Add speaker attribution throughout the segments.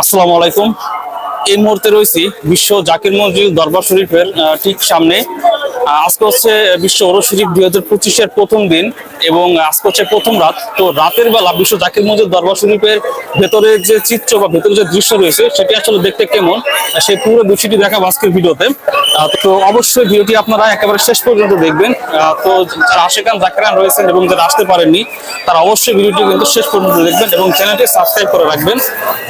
Speaker 1: আসসালামু আলাইকুম। এই মুহূর্তে রয়েছি বিশ্ব জাকির মসজিদ দরবার শরীফের ঠিক সামনে। আজকে হচ্ছে বিশ্ব ওরস শরীফ 2025-এর প্রথম দিন এবং আজকে হচ্ছে প্রথম রাত। তো রাতের বেলা বিশ্ব জাকির মসজিদ দরবার শরীফের ভেতরে যে চিত্র বা ভেতরে যে দৃশ্য রয়েছে সেটি আসলে দেখতে কেমন, সেই পুরো দৃশ্যটি দেখাবো আজকের ভিডিওতে। তো অবশ্যই ভিডিওটি আপনারা একেবারে শেষ পর্যন্ত দেখবেন। তো যারা আশেকান জাকিরান রয়েছেন এবং যারা আসতে পারেননি তারা অবশ্যই ভিডিওটি কিন্তু শেষ পর্যন্ত দেখবেন এবং চ্যানেলটি সাবস্ক্রাইব করে রাখবেন।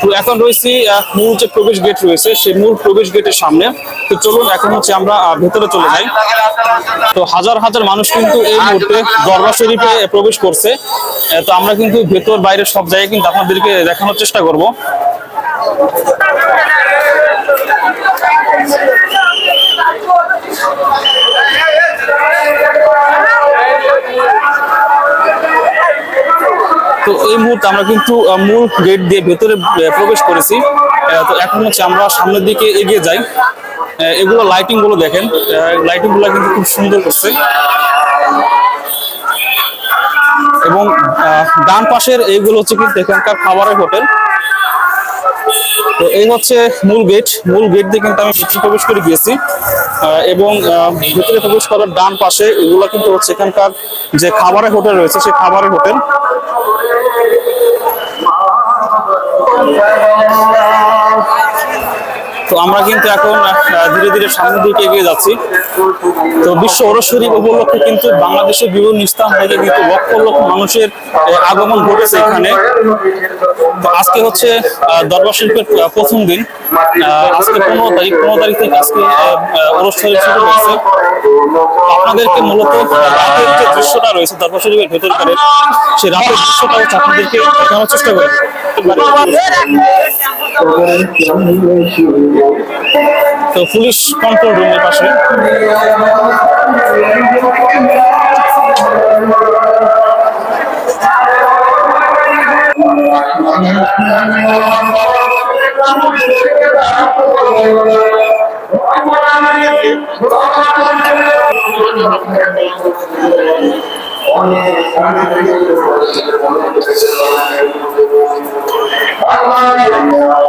Speaker 1: তো এখন রয়েছি মূল যে প্রবেশ গেট রয়েছে সেই মূল প্রবেশ গেটের সামনে। তো চলুন এখন হচ্ছে আমরা ভেতরে চলে যাই। তো হাজার হাজার মানুষ কিন্তু এই মুহূর্তে দরবার শরীফে প্রবেশ করছে। তো আমরা কিন্তু ভেতর বাইরে সব জায়গায় কিন্তু আপনাদেরকে দেখানোর চেষ্টা করব। তো এই মুহূর্তে আমরা কিন্তু মূল গেট দিয়ে ভেতরে প্রবেশ করেছি। তো এখন হচ্ছে আমরা সামনের দিকে এগিয়ে যাই। এগুলো লাইটিং গুলো দেখেন, লাইটিং গুলো কিন্তু খুব সুন্দর করছে এবং ডান পাশের এইগুলো হচ্ছে কিন্তু এখানকার খাবারের হোটেল। তো এই হচ্ছে মূল গেট। মূল গেট দিয়ে কিন্তু আমি ভিতরে প্রবেশ করে গিয়েছি এবং ভিতরে প্রবেশ করার ডান পাশে এগুলো কিন্তু হচ্ছে এখানকার যে খাবারের হোটেল রয়েছে সেই খাবারের হোটেল। তো আমরা কিন্তু এখন ধীরে ধীরে সামনের দিকে এগিয়ে যাচ্ছি। তো বিশ্ব ওরস শরীফ উপলক্ষে কিন্তু বাংলাদেশের বিভিন্ন স্থান থেকে কিন্তু লক্ষ লক্ষ মানুষের আগমন ঘটেছে এখানে। তো আজকে হচ্ছে দরবার শরীফের প্রথম দিন। আজকে 15 তারিখ থেকে আজকে ওরস শরীফ শুরু হয়েছে। আপনাদেরকে মূলত রাতের যে দৃশ্যটা রয়েছে দরবার শরীফের ভেতরকার সেই রাতের দৃশ্যটা হচ্ছে আপনাদেরকে দেখানোর চেষ্টা করি। তো পুলিশ কন্ট্রোল রুমের পাশে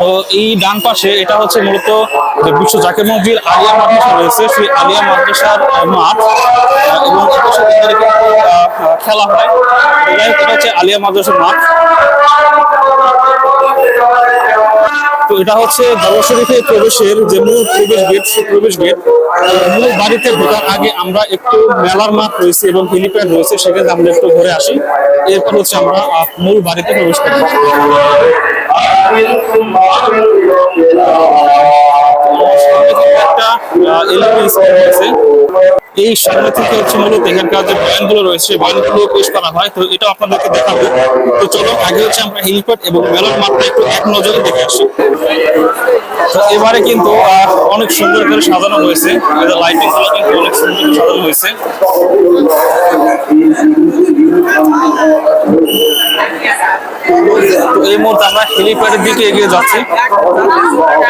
Speaker 1: তো এই ডান পাশে এটা হচ্ছে মূলত যে বিশ্ব জাকির মসজিদ আলিয়া মাদ্রাসা রয়েছে সেই আলিয়া মাদ্রাসার মাঠ এবং এটার সাথে খেলা হয়। এটা হচ্ছে আলিয়া মাদ্রাসার মাঠ। তো এটা হচ্ছে দরবার শরীফের প্রবেশের যে মূল প্রবেশ গেট, সেই প্রবেশ গেট। মূল বাড়িতে ঢোকার আগে আমরা একটু মেলার মাঠ রয়েছে এবং হেলিপ্যাড রয়েছে, সেখানে আমরা একটু ঘুরে আসি। এরপর হচ্ছে আমরা মূল বাড়িতে প্রবেশ করি। একটা এলইডি স্ক্রিন রয়েছে। এই সামনে থেকে হচ্ছে মূলত এখানকার যে বয়ানগুলো রয়েছে বয়ানগুলো পেশ করা হয়। তো এটা আপনাদেরকে দেখাবো। তো চলো আগে হচ্ছে আমরা হেলিপ্যাড এবং মেলার মাঠটা একটু এক নজরে দেখে আসি। তো এবারে কিন্তু অনেক সুন্দর করে সাজানো হয়েছে, লাইটিং গুলো কিন্তু অনেক সুন্দর করে সাজানো হয়েছে। তো এই মুহূর্তে আমরা হেলিপ্যাডের দিকে এগিয়ে যাচ্ছি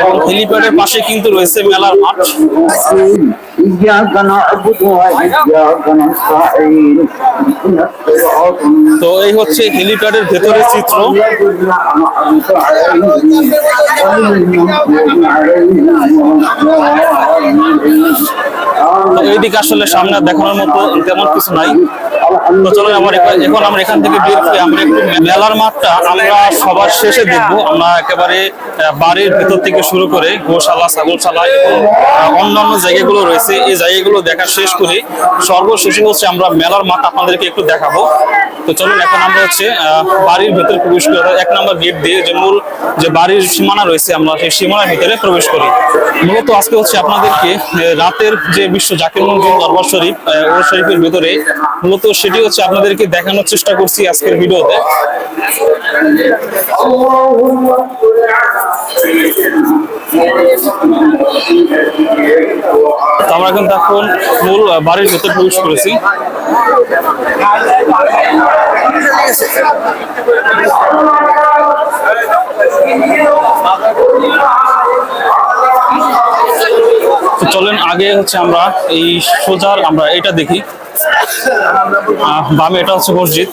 Speaker 1: এবং হেলিপ্যাডের পাশে কিন্তু রয়েছে মেলার মাঠ। তো এই হচ্ছে হেলিপ্যাডের ভেতরের চিত্র। তো এইদিকে আসলে সামনে দেখানোর মতো তেমন কিছু নাই। তো চলো এখন আমরা এখান থেকে বের হয়ে আমরা একটু মেলার মাঠটা আমরা সবার শেষে দেখবো। আমরা একেবারে বাড়ির ভেতর থেকে শুরু করে গোশালা, ছাগলশালা এবং অন্যান্য জায়গাগুলো রয়েছে, এই জায়গাগুলো দেখা শেষ করে সর্বশেষে হচ্ছে আমরা মেলার মাঠ আপনাদেরকে একটু দেখাবো। তো চলুন এখন আমরা হচ্ছে বাড়ির ভেতরে প্রবেশ করি। 1 নম্বর গেট দিয়ে যে মূল যে বাড়ির সীমানা রয়েছে আমরা সেই সীমানার ভিতরে প্রবেশ করি। মূলত আজকে হচ্ছে আপনাদেরকে রাতের যে বিশ্ব জাকির মসজিদ দরবার শরীফ ওরস শরীফের ভেতরে মূলত সেটি হচ্ছে আপনাদেরকে দেখানোর চেষ্টা করছি আজকের ভিডিওতে। আমরা কিন্তু এখন মূল বাড়ির ভেতরে প্রবেশ করেছি। চলেন আগে হচ্ছে আমরা এই সোজার আমরা এটা দেখি। বামে এটা হচ্ছে মসজিদ।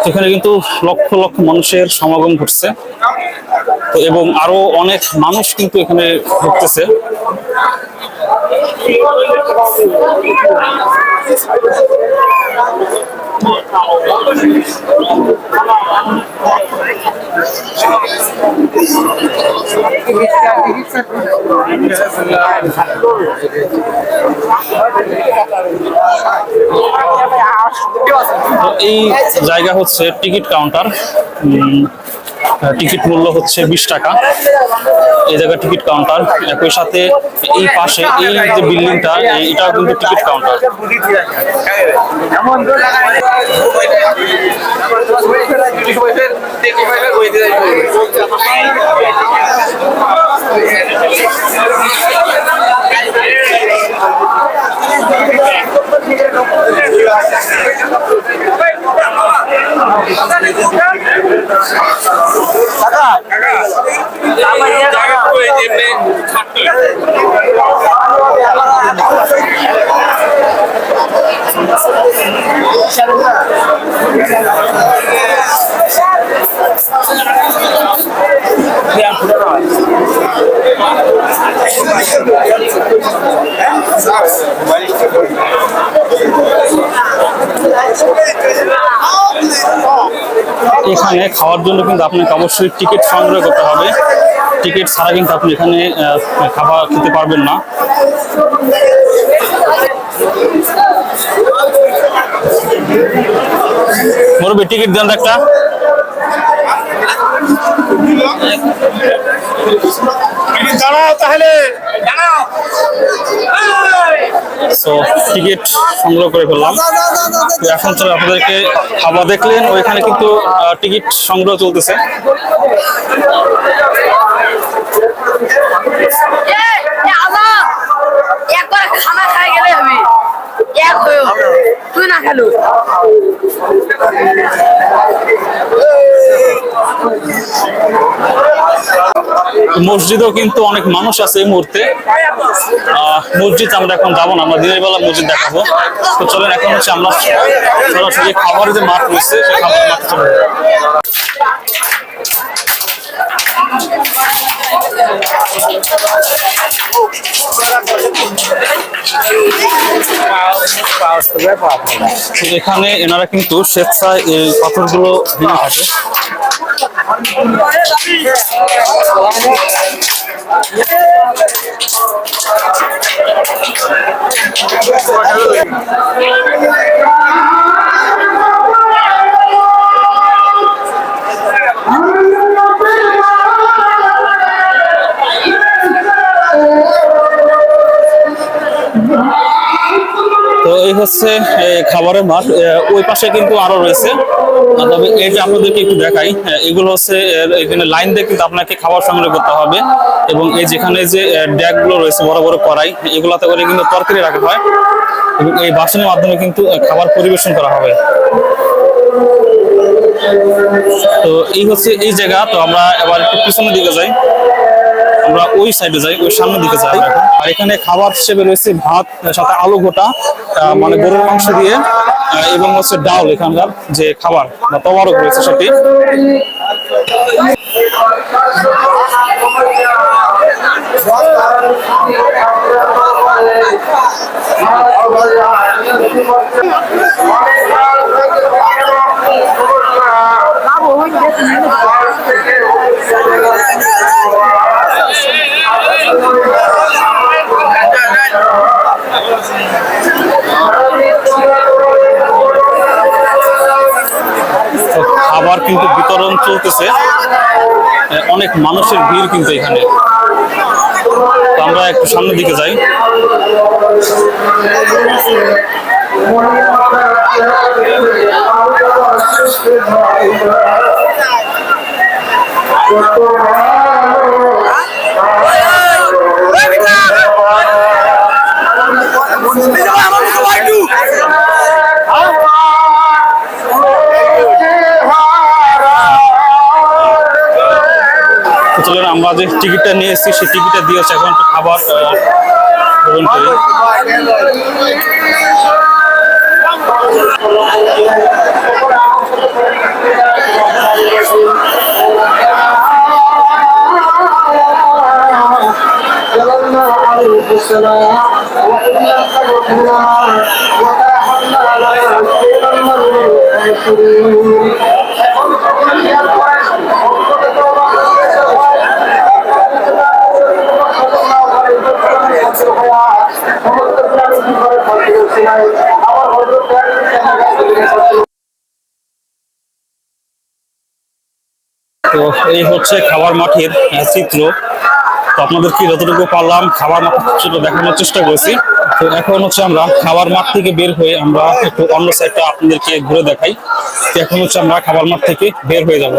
Speaker 1: এখানে কিন্তু লক্ষ লক্ষ মানুষের সমাগম ঘটছে, তো এবং আরো অনেক মানুষ কিন্তু এখানে ঘুরতেছে। এই জায়গা হচ্ছে টিকিট কাউন্টার। টিকিট মূল্য হচ্ছে 20 টাকা। এই জায়গা টিকিট কাউন্টার, একই সাথে এই পাশে এই যে বিল্ডিংটা, এটাও কিন্তু টিকিট কাউন্টার। এখানে খাওয়ার জন্য কিন্তু আপনাকে অবশ্যই টিকিট সংগ্রহ করতে হবে। টিকিট ছাড়া কিন্তু আপনি এখানে খাবার খেতে পারবেন না। মুরব্বি টিকিট দেন একটা। টিকিট সংগ্রহ করে ফেললাম। এখন চলে আপনাদেরকে খাবার দেখলেন, ওইখানে কিন্তু টিকিট সংগ্রহ চলতেছে।
Speaker 2: খানা খাই গেলে হবে এক হয়ে তুই না খেলো।
Speaker 1: মসজিদেও কিন্তু অনেক মানুষ আছে এই মুহূর্তে। মসজিদ আমরা এখন যাবো না, আমরা দিনের বেলা মসজিদ দেখাবো। তো চলেন এখন হচ্ছে আমরা সরাসরি খাবারের যে মাঠ রয়েছে সেই খাবারের মাঠ চলে এখানে এনারা কিন্তু স্বেচ্ছায় এই পাথরগুলো ভেঙে থাকে। তো এই হচ্ছে খাবারের মাঠ। ওই পাশে কিন্তু আরো রয়েছে, তবে এই যে আপনাদেরকে একটু দেখাই, এগুলো হচ্ছে এখানে লাইন দিয়ে কিন্তু আপনাকে খাবার সংগ্রহ করতে হবে। এবং এই যেখানে যে ড্যাগ গুলো রয়েছে, বড় বড় কড়াই, এগুলাতে করে কিন্তু তরকারি রাখা হয় এবং এই বাসনের মাধ্যমে কিন্তু খাবার পরিবেশন করা হবে। তো এই হচ্ছে এই জায়গা। তো আমরা এবার একটু পিছনের দিকে যাই, আমরা ওই সাইডে যাই, ওই সামনের দিকে যাই। আর এখানে খাবার হিসেবে রয়েছে ভাত, সাথে আলু গোটা, মানে গরুর মাংস দিয়ে, এবং হচ্ছে ডাল। এখানকার যে খাবার বা তবারক রয়েছে সেটি। খাবার কিন্তু বিতরণ চলতেছে, অনেক মানুষের ভিড় কিন্তু এখানে। তো আমরা একটু সামনের দিকে যাই। যে টিকিটটা নিয়ে এসেছি সেই টিকিটটা দিয়ে হচ্ছে এখন একটু খাবার গ্রহণ করি। তো এই হচ্ছে খাবার মাঠের চিত্র। তো আপনাদেরকে যতটুকু পারলাম খাবার মাঠ চিত্র দেখানোর চেষ্টা করেছি। তো এখন হচ্ছে আমরা খাবার মাঠ থেকে বের হয়ে আমরা একটু অন্য সাইডটা আপনাদেরকে ঘুরে দেখাই। তো এখন হচ্ছে আমরা খাবার মাঠ থেকে বের হয়ে যাব।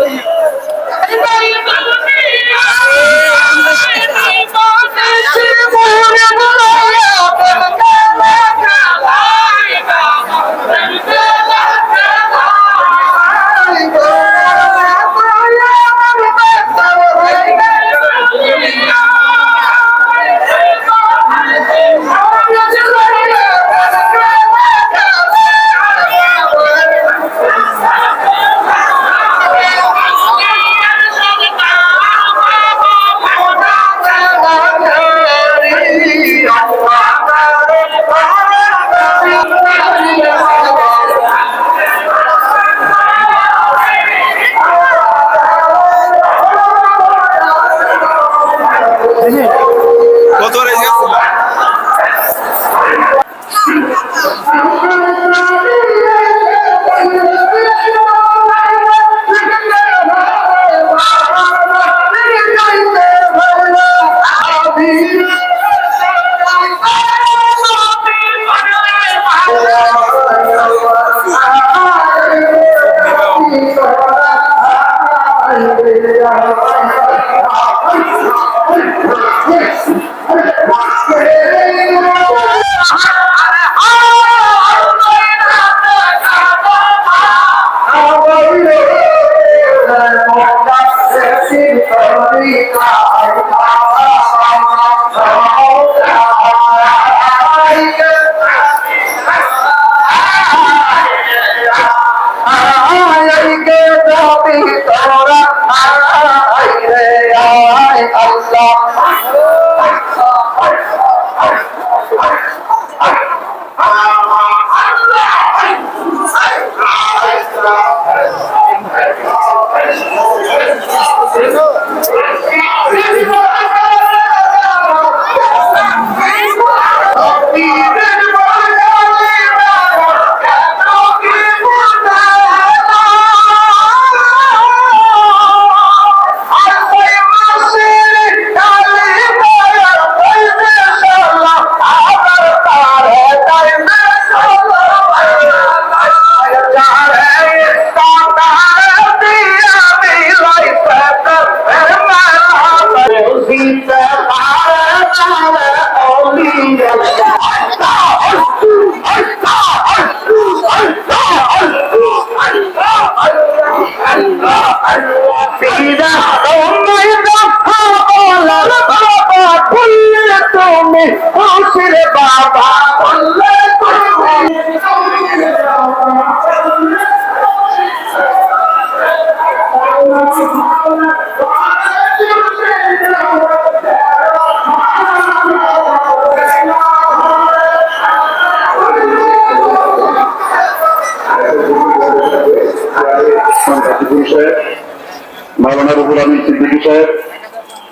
Speaker 3: मौलाना रुहुल अमीन सिद्दीकी साहब,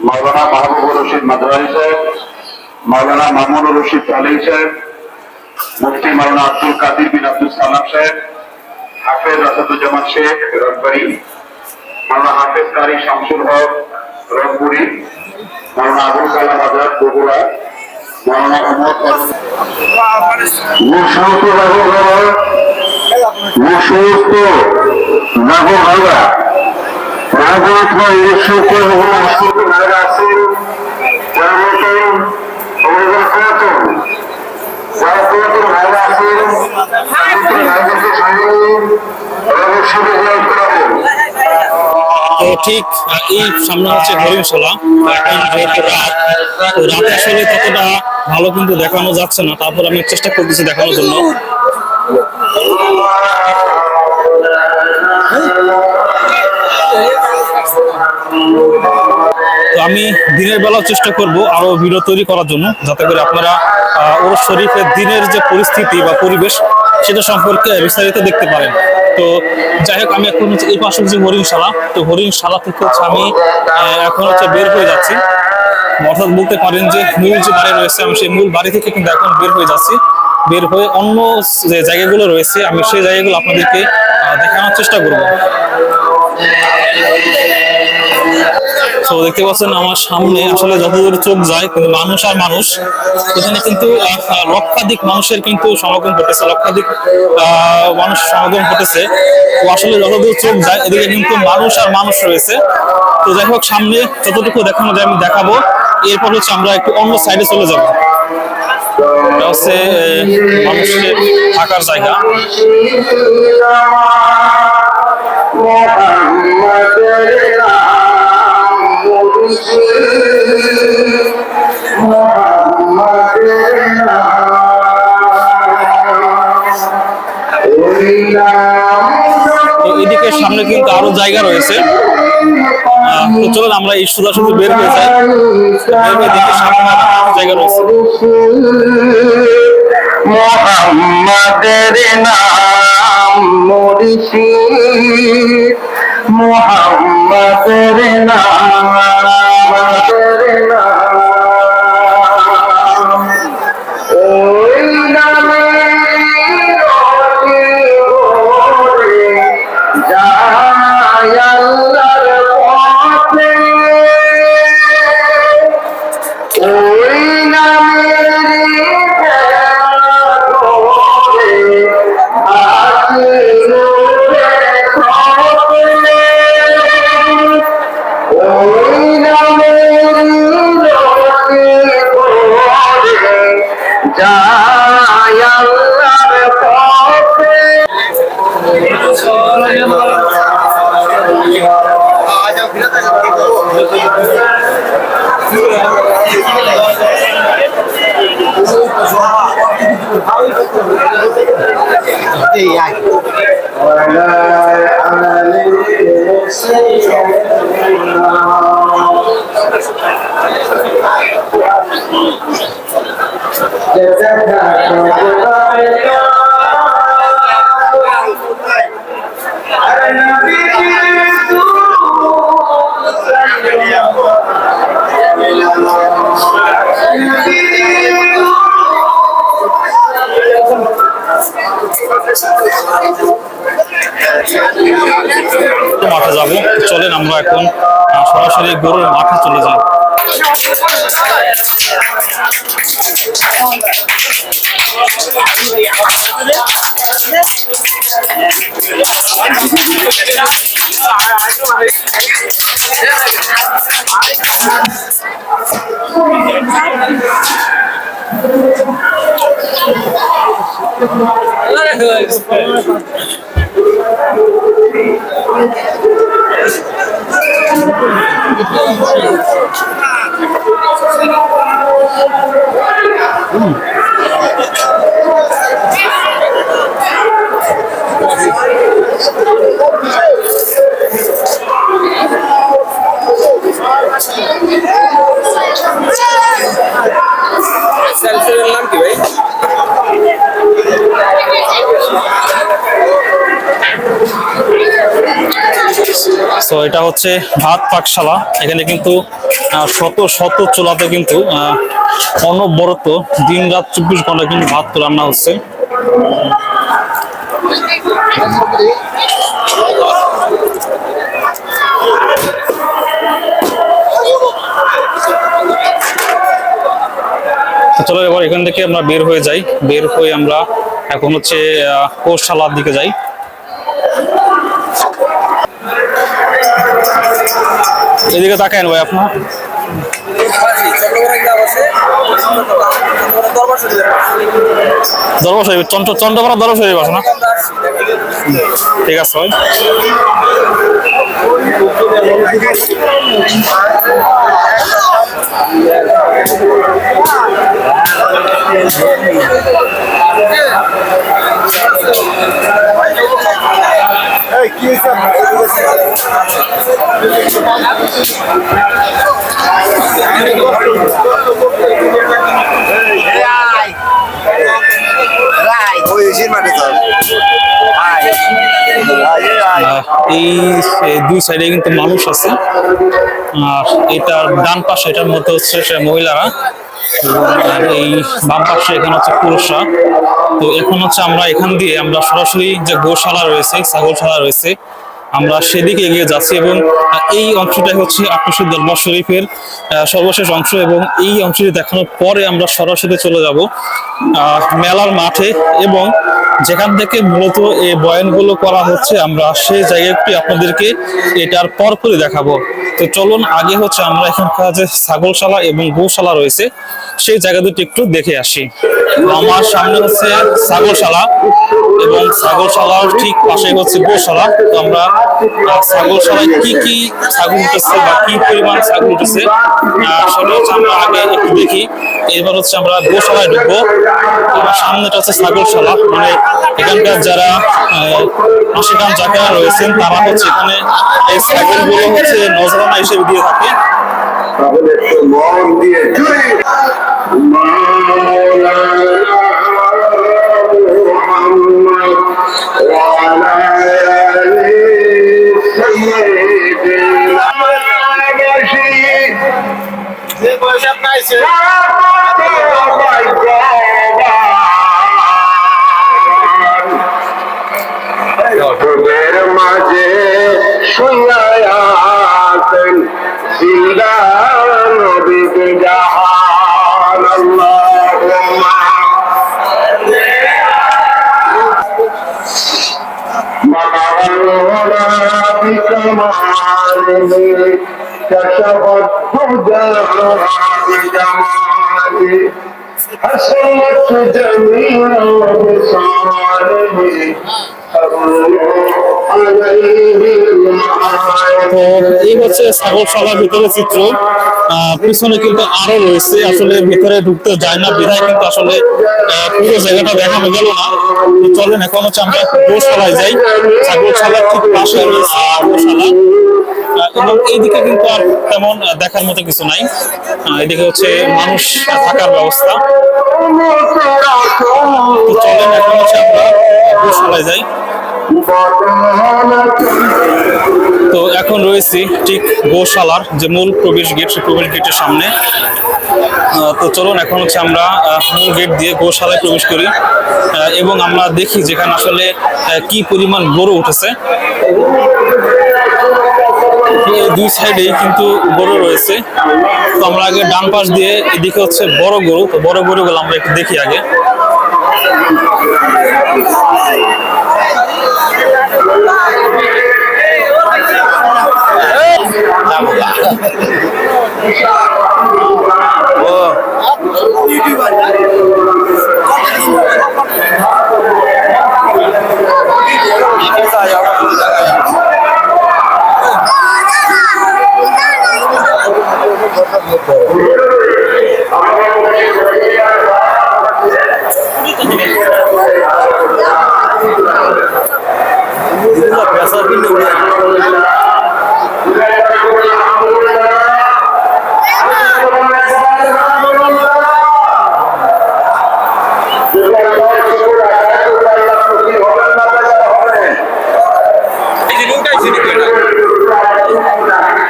Speaker 3: मौलाना महबूबुर रशीद मदराई साहब, मौलाना मामूनुर रशीद तालई साहब, मुफ्ती मौलाना अब्दुल कादिर बिन अब्दुल सलाम साहब, हाफिज असदुज्जमान शेख रंगपुरी, मौलाना हाफिज कारी शमसुल हक रंगपुरी, मौलाना अबुल कलाम आजाद बगुड़ा, मौलाना उमर রাজনৈতিক ইলেকশনকে রাষ্ট্রপতি ভাইরা আছেন যারা বলতেন যারা পুরাতন ভাইরা আছেন ভাইদেরকে সামনে অবশ্যই করাবেন।
Speaker 1: তো ঠিক এই সামনে হচ্ছে হরিণশালা। এখন যেহেতু রাত, তো রাতে আসলে ততটা ভালো কিন্তু দেখানো যাচ্ছে না, তারপর আমি চেষ্টা করতেছি দেখানোর জন্য। তো আমি দিনের বেলাও চেষ্টা করব আরো ভিডিও তৈরি করার জন্য, যাতে করে আপনারা ওরস শরীফের দিনের যে পরিস্থিতি বা পরিবেশ সেটা সম্পর্কে বিস্তারিত দেখতে পারেন। তো যাই হোক, আমি এখন হচ্ছে এই পাশে যে হরিণশালা, তো হরিণশালা থেকে হচ্ছে আমি এখন হচ্ছে বের হয়ে যাচ্ছি। অর্থাৎ বলতে পারেন যে মূল যে বাড়ি রয়েছে, আমি সেই মূল বাড়ি থেকে কিন্তু এখন বের হয়ে যাচ্ছি। বের হয়ে অন্য যে জায়গাগুলো রয়েছে আমি সেই জায়গাগুলো আপনাদেরকে দেখানোর চেষ্টা করব। তো দেখতে পাচ্ছেন আমার সামনে আসলে যতদূর চোখ যায় কিন্তু মানুষ আর মানুষ। এখানে কিন্তু লক্ষাধিক মানুষের কিন্তু সমাগম ঘটেছে, লক্ষাধিক মানুষ সমাগম ঘটেছে। তো আসলে যতদূর চোখ যায় এদিকে কিন্তু মানুষ আর মানুষ রয়েছে। তো যাই হোক, সামনে যতটুকু দেখানো যায় আমি দেখাবো, এরপর হচ্ছে আমরা একটু অন্য সাইডে চলে যাব। এটা হচ্ছে মানুষের থাকার জায়গা। তো এদিকে সামনে কিন্তু আরো জায়গা রয়েছে। তো চলুন আমরা এই সোজাসুজি বের হয়ে যাই। বের হয়ে দেখি সামনে জায়গা রয়েছে।
Speaker 4: মোহাম্মদের নাম মুর্শিদ, মোহাম্মদের নাম, ওই নামে যায় আল্লাহর পথে, ওই নামের যায় আল্লাহর পথে।
Speaker 1: মাঠে যাব, চলেন আমরা এখন সরাসরি গরুর মাঠে চলে যাই। তো এটা হচ্ছে ভাত পাকশালা। এখানে কিন্তু শত শত চুলাতে কিন্তু অনবরত দিন রাত 24 ঘন্টা কিন্তু ভাত রান্না হচ্ছে। চলো এবার এখান থেকে আমরা বের হয়ে যাই। বের হয়ে আমরা এখন হচ্ছে কোষশালার দিকে যাই। এদিকে তাকায়েন ভাই আপনার। দরবার শরীফ চন্দ্রপাড়া দরবার শরীফ আছে না? ঠিক আছে ভাই। এই দুই সাইডে কিন্তু মানুষ আছে, আর এটার ডান পাশে এটার মধ্যে হচ্ছে সে মহিলারা, আর এই বাম পাশে এখানে হচ্ছে পুরুষরা। তো এখন হচ্ছে আমরা এখান দিয়ে আমরা সরাসরি যে গোশালা রয়েছে, ছাগলশালা রয়েছে, আমরা সেদিকে এগিয়ে যাচ্ছি এবং এই অংশটাই হচ্ছে আটশরী দরবার শরীফের সর্বশেষ অংশ, এবং এই অংশটি দেখানোর পরে আমরা সরাসরি চলে যাব মেলার মাঠে, এবং যেখান থেকে মূলত এই বয়ানগুলো করা হচ্ছে আমরা সেই জায়গাটি আপনাদেরকে এটার পরপরই দেখাবো। তো চলুন আগে হচ্ছে আমরা এখানকার যে ছাগলশালা এবং গোশালা রয়েছে সেই জায়গা দুটি একটু দেখে আসি। আমার সামনে হচ্ছে ছাগলশালা এবং ছাগলশালার ঠিক পাশে হচ্ছে গোশালা। তো আমরা ছাগলশালায় কি কি ছাগল উঠেছে বা কি পরিমাণ ছাগল উঠেছে সেটা হচ্ছে আমরা আগে একটু দেখি, এবার হচ্ছে আমরা গোশালায় ঢুকবো। এবার সামনেটা হচ্ছে ছাগলশালা, মানে এখানকার যারা আশিকান জাকেরা রয়েছেন তারা হচ্ছে এখানে এই ছাগলগুলো হচ্ছে নজরানা হিসেবে দিয়ে থাকে।
Speaker 3: তাহলে একটু মন দিয়ে জুড়ে মাঝে শুয়ায়াতেন জিন্দা নবী জাহান আল্লাহুম্মা মাওলানা বিকামালিহি كشفت هداها بجماله حسنت جميع بصاره
Speaker 1: তো এই হচ্ছে ছাগলশালার ভিতরে চিত্র। পিছনে কিন্তু আরো রয়েছে, আসলে ভিতরে ঢুকতে যায় না বিধায় কিন্তু আসলে পুরো জায়গাটা দেখানো গেল না। তো চলেন এখন হচ্ছে আমরা গোশালায় যাই। ছাগলশালার ঠিক পাশে রয়েছে গোশালা, এবং এইদিকে কিন্তু আর তেমন দেখার মতো কিছু নাই। এদিকে হচ্ছে মানুষ থাকার ব্যবস্থা। তো চলেন এখন হচ্ছে আমরা গোশালায় যাই। তো এখন রয়েছি ঠিক গোশালার যে মূল প্রবেশ গেট, সেই প্রবেশ গেটের সামনে। তো চলুন এখন হচ্ছে আমরা মূল গেট দিয়ে গোশালায় প্রবেশ করি এবং আমরা দেখি যেখানে আসলে কি পরিমাণ গরু উঠেছে। দুই সাইডেই কিন্তু গরু রয়েছে। তো আমরা আগে ডান পাশ দিয়ে, এদিকে হচ্ছে বড় গরু, তো বড় গরুগুলো আমরা একটু দেখি আগে।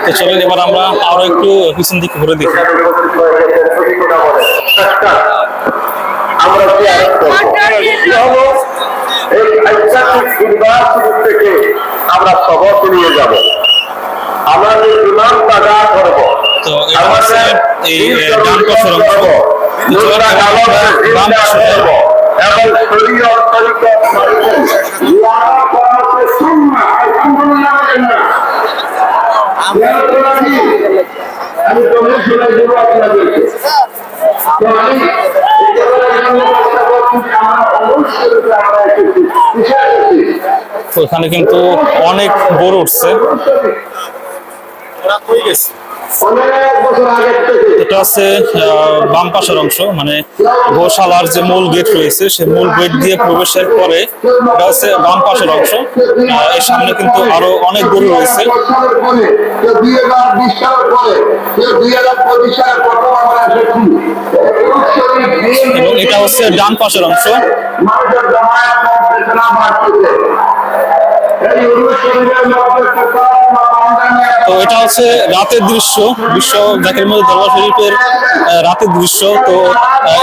Speaker 1: তো চলেন এবার আমরা আরো একটু পিছন দিকে ঘুরে দেখি।
Speaker 3: আমরা এই আধ্যাত্মিক ইউনিভার্সিটি থেকে আমরা সবক নিয়ে যাব, আমাদের ইমান তাজা করব।
Speaker 1: তো এটা হচ্ছে এই ডান পাশের অংশ। বাম পাশে
Speaker 3: এবং শরীয়ত তরিকত মানবেন। আমি তোমার শোনা দেবো আপনাদেরকে।
Speaker 1: তো এখানে কিন্তু অনেক গরু উঠছে। এটা হচ্ছে বাম পাশের অংশ, মানে গোশালার যে মূল গেট রয়েছে সেই মূল গেট দিয়ে প্রবেশের পরে এটা হচ্ছে বাম পাশের অংশ। এর সামনে কিন্তু আরো অনেক গরু রয়েছে। এবং এটা হচ্ছে ডান পাশের অংশ। তো এটা হচ্ছে রাতের দৃশ্য, বিশ্ব জাকির মসজিদ দরবার শরীফের রাতের দৃশ্য। তো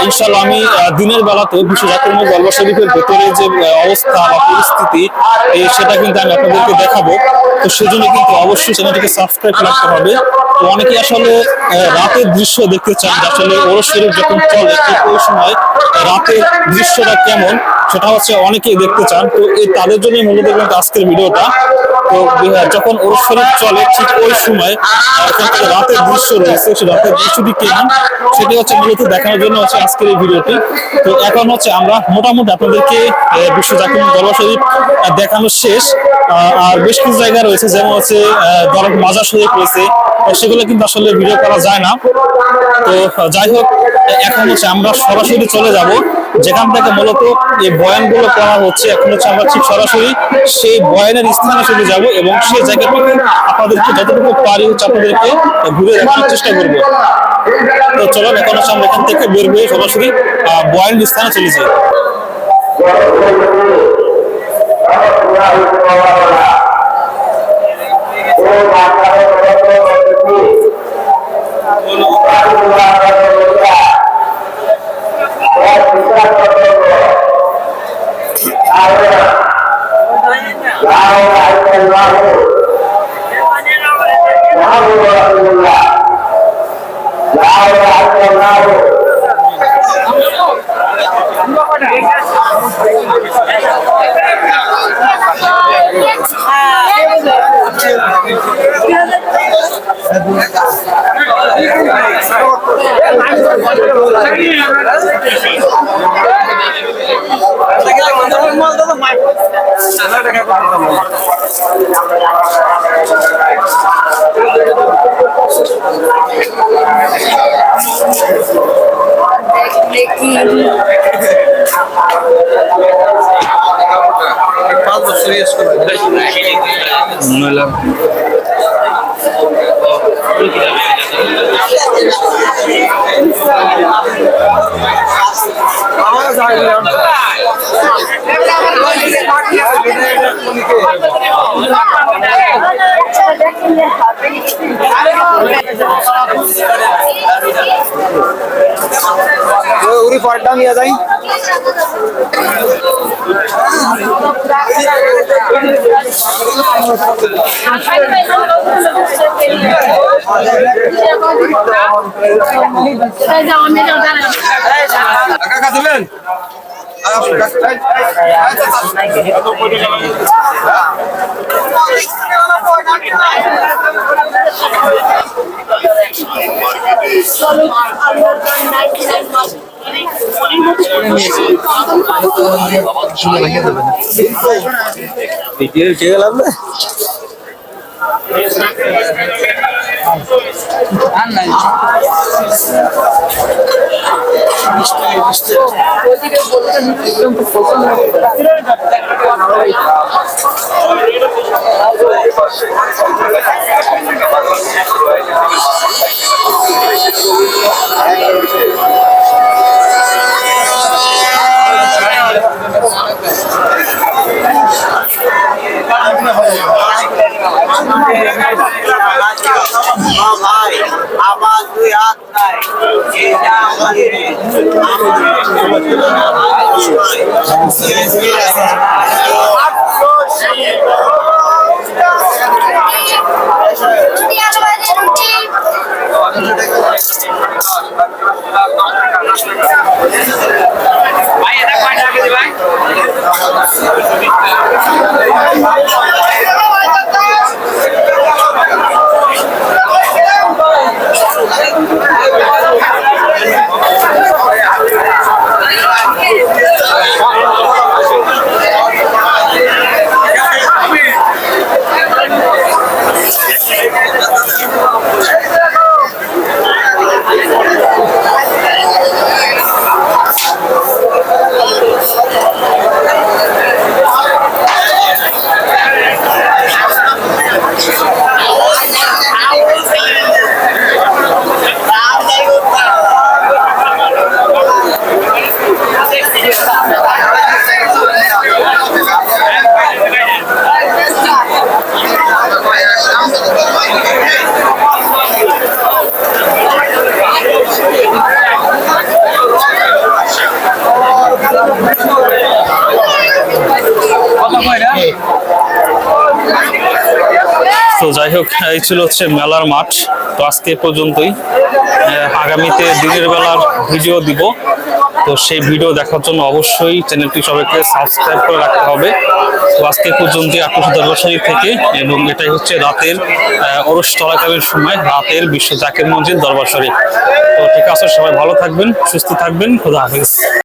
Speaker 1: ইনশাল্লাহ আমি দিনের বেলাতেও বিশ্ব জাকির মসজিদ দরবার শরীফের ভেতরে যে অবস্থা বা পরিস্থিতি সেটা কিন্তু আমি আপনাদেরকে দেখাবো। তো সেজন্য কিন্তু অবশ্যই চ্যানেলটিকে সাবস্ক্রাইব রাখতে হবে। তো অনেকে আসলে রাতের দৃশ্য দেখতে চান, আসলে ওরস শরীফ যখন চলে ঠিক ওই সময় রাতের দৃশ্যটা কেমন সেটা হচ্ছে অনেকেই দেখতে চান। তো এই তাদের জন্য মূলত কিন্তু আজকের ভিডিওটা। তো যখন ওরস শরীফ চলে ঠিক ওই সময় এখান থেকে রাতের দৃশ্য রয়েছে, সেই রাতের দৃশ্যটি কেমন সেটি হচ্ছে মূলত দেখানোর জন্য হচ্ছে আজকের এই ভিডিওটি। তো এখন হচ্ছে আমরা মোটামুটি আপনাদেরকে বিশ্ব জাকির মসজিদ দরবার শরীফ দেখানো শেষ। আর বেশ কিছু জায়গা রয়েছে, যেমন হচ্ছে মাজার শরীফ রয়েছে, সেগুলো কিন্তু আসলে ভিডিও করা যায় না। তো যাই হোক, এখন হচ্ছে আমরা সরাসরি চলে যাব যেখান থেকে মূলত এই বয়ানগুলো করা হচ্ছে। এখন হচ্ছে আমরা ঠিক সরাসরি সেই বয়ানের স্থানে চলে যাব এবং সেই জায়গাটাকে আপনাদেরকে যতটুকু পারি হচ্ছে আপনাদেরকে ঘুরে দেখানোর চেষ্টা করবো। তো চলো এখন হচ্ছে আমরা এখান থেকে বের হয়ে সরাসরি বয়ানের স্থানে চলে যাই।
Speaker 5: উড়ি পয়টা নিয়ে যাই। কাকা দিবেন
Speaker 6: ভাই আমার দুই হাত নাই ভাই এটা কয় টাকা কেজি ভাই?
Speaker 1: তো যাই হোক, এই ছিল হচ্ছে মেলার মাঠ। তো আজকে এ পর্যন্তই। আগামীতে দিনের বেলার ভিডিও দিব, তো সেই ভিডিও দেখার জন্য অবশ্যই চ্যানেলটি সবাইকে সাবস্ক্রাইব করে রাখতে হবে। তো আজকে পর্যন্তই আক্রোশ দরবার শরীফ থেকে, এবং এটাই হচ্ছে রাতের ওরস চলাকালীন সময় রাতের বিশ্ব জাকির মসজিদ দরবার শরীফ। তো ঠিক আছে, সবাই ভালো থাকবেন, সুস্থ থাকবেন, খোদা হাফেজ।